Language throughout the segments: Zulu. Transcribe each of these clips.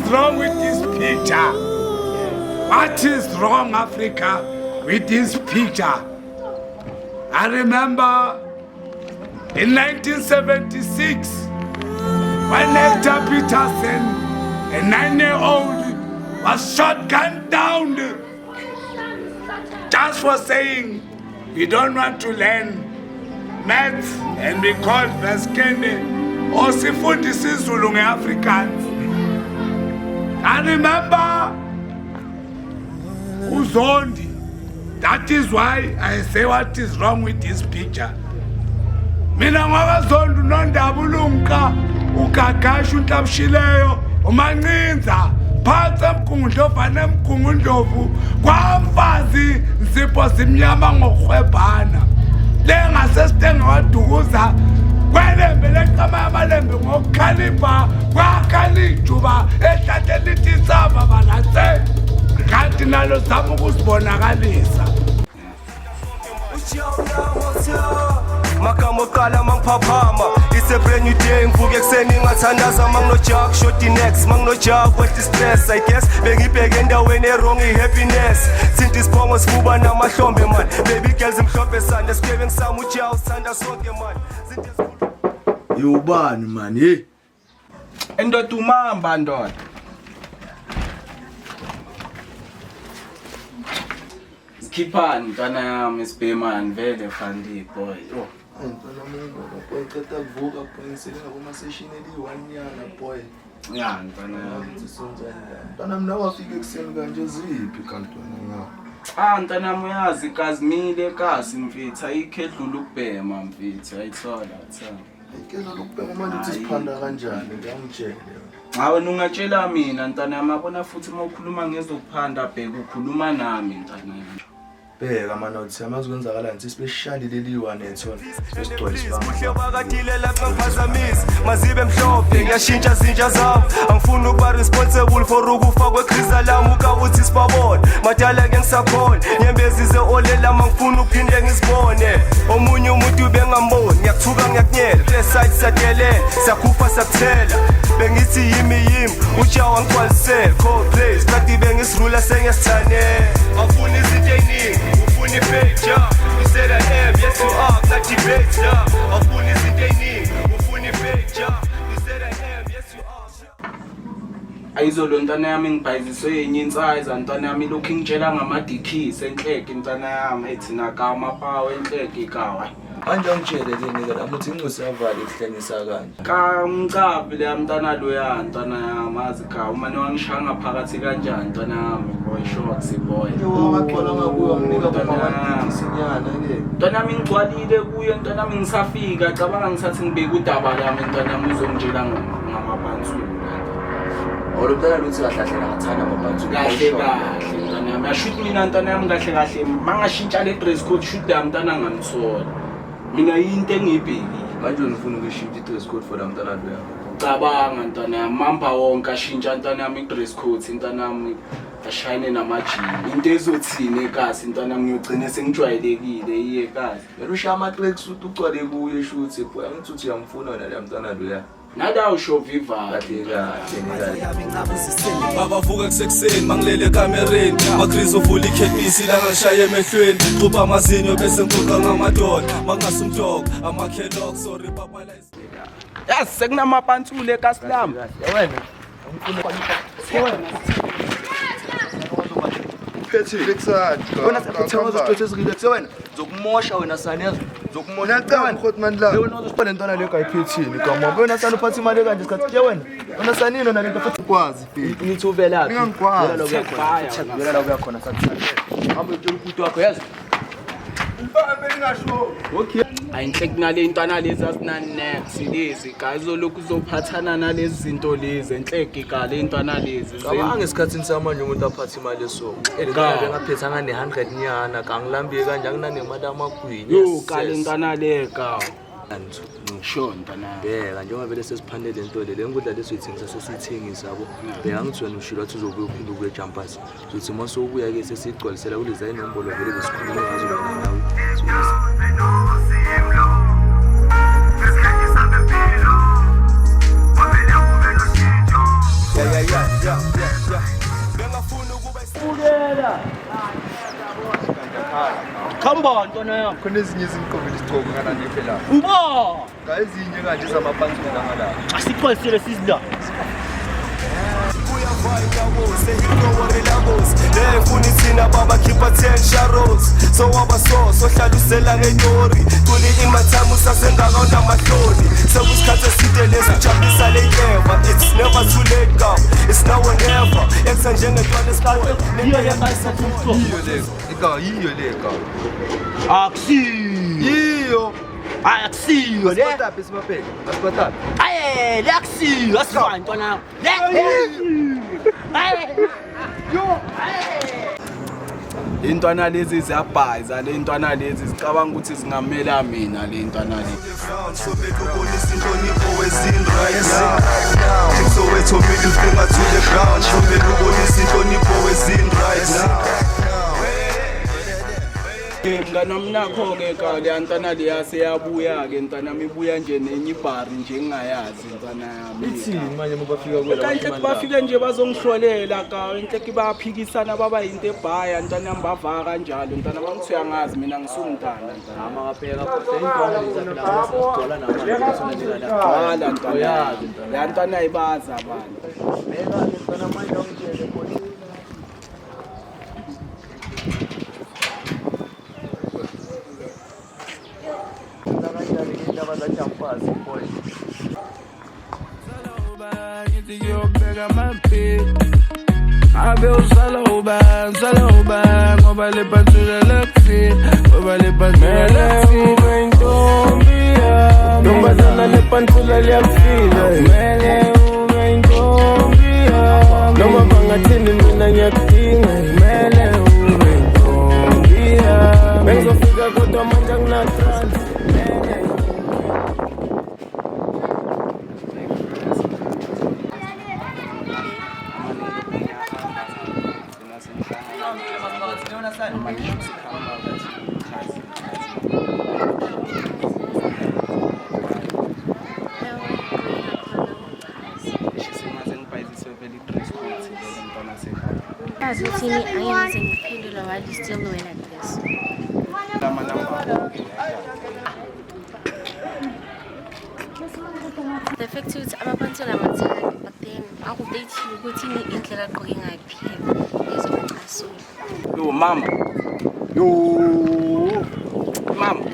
wrong with this picture? What is wrong, Africa, with this picture? I remember in 1976, when Hector Peterson, a 9-year-old, was shot gunned down just for saying we don't want to learn maths and be called Veskende or Sifundisi isiZulu nge-Afrikaans. I remember Uzondi. That is why I say what is wrong with this picture. Mina ngwakaZondi uNondabulumka, uGagasha uNhlabushileyo, uMancinza, phansi eMgungundlovu anemgungundlovu, kwamfazi Nsipho Zimnyama ngokuhwebhana. Lengasesitenge wadukuza, kwelembe leqama yamalembe ngokukhalipha, kwakhala ijuba ehlatheni lithi Samba balatse. Kanti nalo zama ukusibonakalisa. Magama oqala mangiphaphama. It's a brand new day, ngivuke ekseni ngathandaza manginojack shot next manginojack what is stress I guess bengibheke endaweni wrong happiness since isibongo sifuba namahlombe man baby girls imhlophe sanda sikhebe ngisama ujaw sanda sonke man Yubani man hey Endoda umamba ndoda Skiphani ntwana yami sibhemani vele fandi boy yo Ntwana mungu boy qeda kuvuka boy ngisebenza kuma session eli1 yana boy ya ntwana yami ntwana mina wafika ekseni kanje ziphi kanti wena ntwana yami uyazi kazimile kasi mfethu ayikho edlula ukubhema mfethu ayithola thana ikelo lokubheka manje uthi siphanda kanjani ngiyangitshela Hawe ungatshela mina ntwana yami abona futhi uma ukhuluma ngezokuphanda bheka ukhuluma nami ntwana yami bheka mana uthi amazikwenzakala nti special leliwane ethona esigcwalisa Kuhle bakadile lapha ngiphazamisa mazibe mhlophe ngiyashintsha zinja zabo angifuni ukuba responsible for ukufa kwekriza lami ukawuthi sibabone madala ke ngisakhona nyembezi zeolela mangifuni ukuphinde ngizibone omunye umuntu bengamboni ngiyakuthuka ngiyakunyela kule side sadelela sakupha sakuthela bengithi yimi ujawa ngigcwalisele cold place kanti bengisirula sengesithane afuna izinto eziningi ufuna ifeature you said I am yes you are not debate yeah afuna izinto eziningi ufuna ifeature you said I am yes you are Ayizolo ntwana yami ngibhayiziswe yenye insize ntwana yami lokhu ngitshela ngamadikisi enhleke ntwana yami ethina kama pawe enhleke ikawa manje angitshele leni ke lami uthi ingcusavali kuhlengisa kanje Kamcabi le mntana loya ntwana yami azikha uma niwangishanga phakathi kanjani ntwana yami boy shorts boy wakhola ngakuyo nginika bomawandisinyana ke ntwana yami ngigcwalile kuye ntwana yami ngisafika cabanga ngisathi ngibeka udaba lami ntwana yami uzongitshela ngamabantu olumntana luthi kahlahlela ngathana amabantu kahle ntwana yami ashoot mina ntwana yami kahle mangashintsha le dress code shoot la mntana ngamthola mina into engibhekile manje ufuna ukushintsha i-dress code for lamntana loya cabanga ntwana yami mamba wonke ashintsha ntwana yami i-dress code ntwana yami ashayine namajini into ezothini ekasi ntwana yami ngiyogcina sengijwayelekile iye kasi yena ushiya ama-tracks uthi ugcwale kuye shuthi boy angithi uthi uyamfuna wena leya mntana loya nada usho viva babavuka kusekuseni mangilele ekamereni magrizo uvula ikhemisi la ngishaye emehlweni xupha amazinyo bese ngiquqa ngamadoda mangasumdog amakhelok sorry papa la yes sekunamapantsule kasilami wena phethe lekusani wena uthenga izicwethu ezikile wena zokumosha wena saneza zokumosha wena khotman la wena uzosibona intwana le kayiphethini kamama wena sana uphatha imali kanje isikhathi ke wena sanino nalento futhi ukwazi nithi uvelaphi ngiyangikwazi vela la kuyakhona sathi hamba utshela umuntu wakho yazi mfana bengasho okay ayinhle kunale intwana lezi asina next lezi guys lokhu uzophathana nalezi zinto lezi enhleke kale intwana lezi cabanga esikhathini samanje umuntu aphatha imali esoko elingaka ngaphethanga ne100 nyana kangilambiye kanje anginane amagwini yo kale intwana leka sure ntwana bheka njengoba vele sesiphandele into le nkudla lesiyithengisa sesithengisa yabo bheka ngithi wena ushilo wathi uzobuya uphinde ukuye jumpers uthi mase ubuya ke sesigcwalisela kulezi inombolo vele besikhuluma ngazo wena nawe yeah Khamba ntwana yami. Khona ezinye izinkomo izigqoko ngana nephela. Uba, Ka ezinye kanje zamaphansi ngala. asixwesile sizila. Lefuni thina baba khipha 10 sharos so wabaso sohlalusela ngenyori kuli imathamu sasengakawona mahloni sekusikhathe eside lesijabulisa leyeva it's never too late girl it's now or never ekutha njengentwana esikhathi Yiyo yakayisathuso. Yiyo le ka. Akusiyo. Yiyo. Akusiyo le. Asiphataphi sibaphela. Asiphataphi. Aye, akusiyo. Asifani ntwana yami. Intwana lezi ziyabhayiza le ntwana lezi zicabanga ukuthi zingamela mina le ntwana lezi. so bekubonisa inhlonipho wezini right now so wethu middle finger to the ground so bekubonisa inhlonipho wezini right now Mnganami nakho ke ka le ntwana leya seyabuya ke ntwana mibuya nje nenye ibhari nje engayazi ntwana yami. Ithini manje mabafika kwela. Kanti bafike nje bazongihlolela ka inhle baphikisana baba into ebhaya ntwana yami bavaka kanjalo ntwana bangithi uyangazi mina ngisumntana ntwana. Amakaphela kodwa intwana lezaphelana sigcola namanje sonela la. Wala ntwana yazi ntwana. La ntwana ayibaza abantu. Beka intwana manje ongitshele kodwa. Abe usala uba ngoba le pantula lakufi ngoba le pantula lakufi intombi yami ntombazana le pantula liyakufika mele ube intombi yami noma bangathini mina ngiyakudinga mele ube intombi yami bengizofika kodwa manje anginatrans As you see me, I am using pendulum while you still doing like this. The fact is, I'm about to learn time, but then I will date you. Go to me in the going I pay. There's a castle. Yo mama. Yo mama.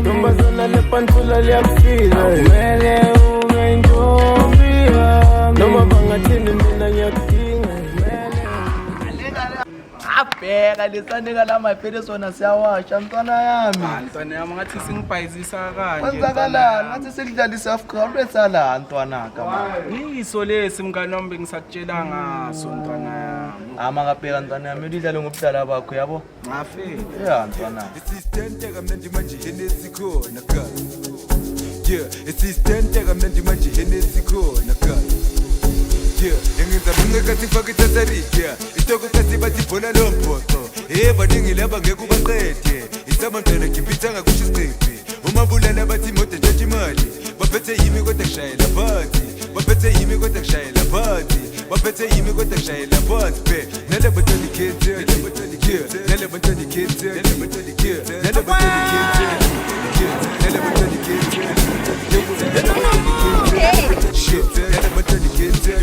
ntombazana le pantula liyakufika mele ube intombi yami noma bangathini mina ngiyakudinga Abheka lesanika la maphela sona siyawasha mntwana yami. Ntwana yami ngathi singibhayizisa kanje. Kwenzakalani? Ngathi sekudlala iSouth lwesala ntwana ka manje. Yiso lesi mngani wami bengisakutshela ngaso ntwana yami. Amakabheka ntwana yami udlala ngobudala bakho yabo. Ngafela. Yeah ntwana. Assistant kamnandi manje Hennessy khona ka. Yeah, assistant kamnandi manje Hennessy khona ka. Yeah, engenza bungeka sifake itatari. Yeah, itoko kasi bathi bona lomphoqo. Baningi laba ngeke ubaqede. Isabantwana ngiphithanga kusho isiqephi. Umabulala bathi moto ntshontsha imali. Baphethe yimi kodwa kushayela phansi. Baphethe yimi kodwa kushayela phansi. Baphethe yimi kodwa kushayela phansi be. Nale bantwana ikhethe. Nale bantwana ikhethe. Nale bantwana ikhethe. Nale bantwana ikhethe. Nale bantwana ikhethe. Shit, nale bantwana ikhethe.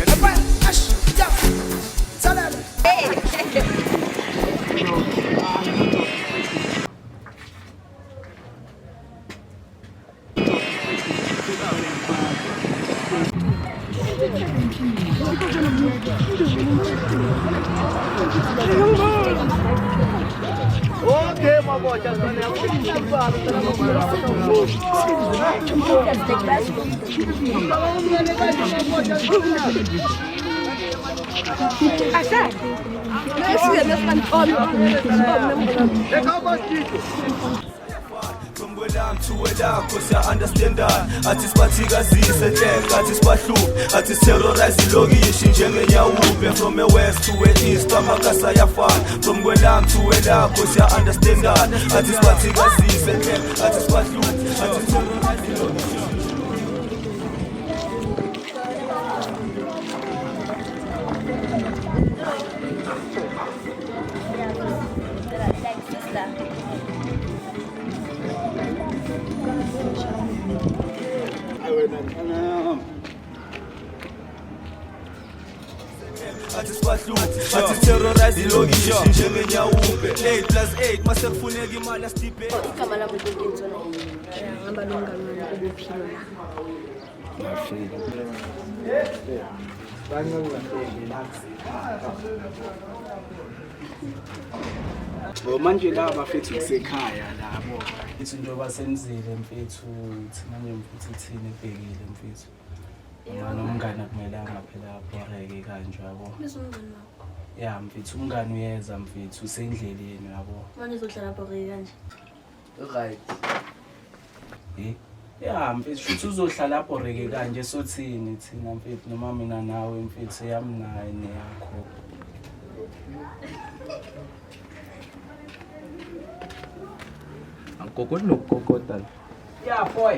Okay, mabocha ntwana yami. Lakho siya-understanda athi sibathikazise enhle athi sibahluphe athi siterrorize ilokishi njengenyawube from e-west to e-east amakasi ayafana from kwelami to welakho siya-understanda athi sibathikazise enhle athi sibahluphe athi siterrorize ilokishi athi sibahluku athi terrorize ilokishi njengenyawupe 8+8 mase kufuneka imali asidibe igama lami ngizona ngihamba nomngane wami obuphilo la manje la bafethu kusekhaya labo izinto basenzile mfethu thina nje mfethu thina ebhekile mfethu nomngane akumelanga phela aboreke kanje yabo ya mfethu umngane uyeza mfethu usendleleni yabo manje uzohlala boreke kanje right ya mfethu futhi uzohlala aboreke kanje sothini thina mfethu noma mina nawe mfethu yami naye neyakho angikokoti nokukokoda ya boy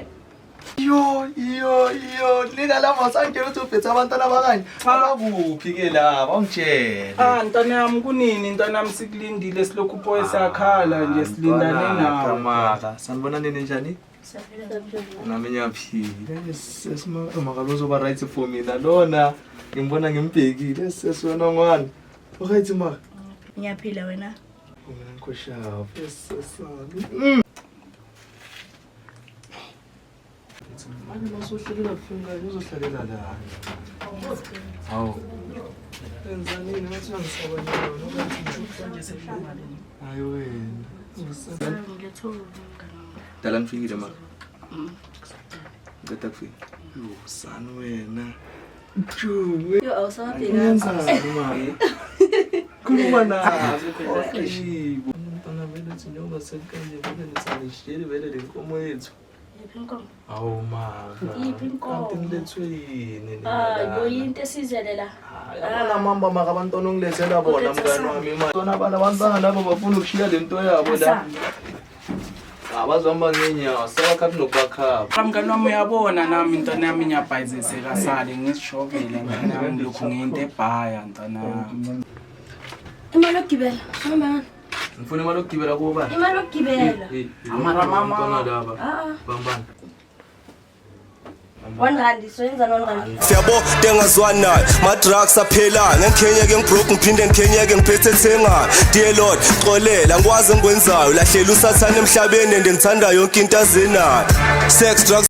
yo lina lama sanje uthi uphethe abantwana bakanye abakuphi ke laba ungitshela ntwana yami kunini ntwana yami sikulindile silokhu boy sakhala nje silindane nawe maka sanibona nini njani nami ngiyaphila sesimama kalozo ba right for mina lona ngimbona ngimbhekile sesona ngwane right maka ngiyaphila wena mina ngikhoshapha sesami manje masohlelela kufunga uzohlalela la hawo enzani ngathi ngisabanyana nokuthi nje sehlangana hayi wena dala ngifikile maka ngeta kufika sana wena juwe yo awusabheka ngenzani mali khuluma nazo khohlibo mntana vele thi njengoba sekanje vele nitsanishile vele lenkomo yethu awu maka yiphi inkomo kanti ngilethwe yini boyinto esizelela yabona mamba maka abantwana ongilethela bona mngani wami manje bona abantwana laba bafuna ukushiya lento yabo la abazihamba ngenyawo sebakhathi nokubakhapha mngani wami uyabona nami ntwana yami ngiyabhayiziseka sale ngisishokile ntwana yami ngilokhu ngiyinto ebhaya ntwana yami imali yokugibela hamba ngifuna imali yokugibela kuba imali yokugibela amara mama laba bambani 1 rand soyenza 1 rand siyabo tengazwanayo ma-drugs aphela ngengikhenyeke ngibroke ngiphinde ngikhenyeke ngiphethe thengayo dear lord xolela ngikwazi engikwenzayo lahlela usathane emhlabeni and ngithanda yonke into azenayo sex drugs